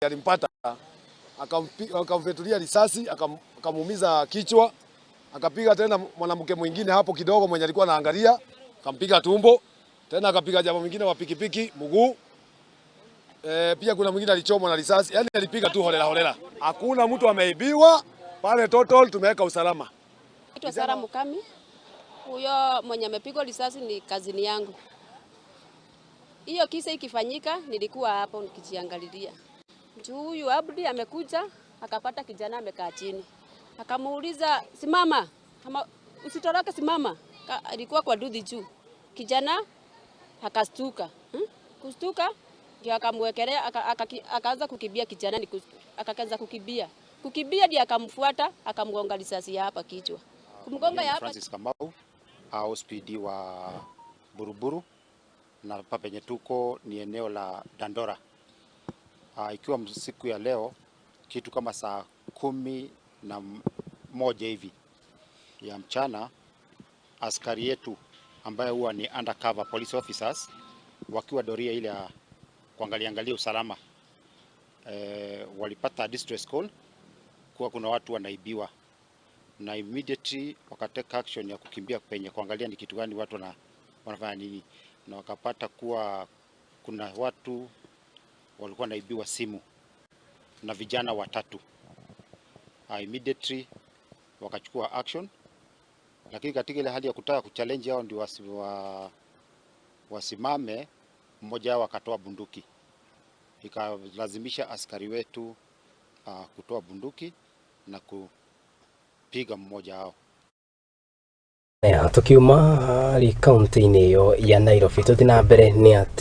alimpata akamfetulia risasi akamuumiza kichwa, akapiga tena mwanamke mwingine hapo kidogo mwenye alikuwa anaangalia, akampiga tumbo, tena akapiga jamaa mwingine wa pikipiki mguu. Pia kuna mwingine alichomwa na risasi. Yaani alipiga tu holela holela. Hakuna mtu ameibiwa pale, total tumeweka usalama. Naitwa Sara Mukami. Huyo mwenye amepigwa risasi ni kazini yangu. Hiyo kisa ikifanyika nilikuwa hapo nikijiangalilia. Mtu huyu Abdi amekuja akapata kijana amekaa chini. Akamuuliza simama, kama usitoroke simama. Alikuwa kwa dudhi juu. Kijana akastuka. Kustuka ndio akamwekelea akaanza kukimbia kijana akaanza kukimbia. Kukimbia ndio akamfuata akamgonga risasi hapa kichwa. Kumgonga hapa. Francis Kamau OSPD wa Buruburu na hapa penye tuko ni eneo la Dandora. Ikiwa siku ya leo kitu kama saa 11 hivi ya mchana, askari yetu ambaye huwa ni undercover police officers wakiwa doria ile ya kuangalia usalama walipata distress call kuwa kuna watu wanaibiwa, na immediately wakateka action ya kukimbia penye kuangalia ni kitu gani watu wanafanya nini, na wakapata kuwa kuna watu walikuwa naibiwa simu na vijana watatu. Immediately wakachukua action, lakini katika ile hali ya kutaka kuchallenge hao ndio wasimame, mmoja wao akatoa bunduki, ikalazimisha askari wetu kutoa bunduki na kupiga mmoja wao. Tukiuma kaunti-inĩ ya Nairobi tuthi na mbere ni ati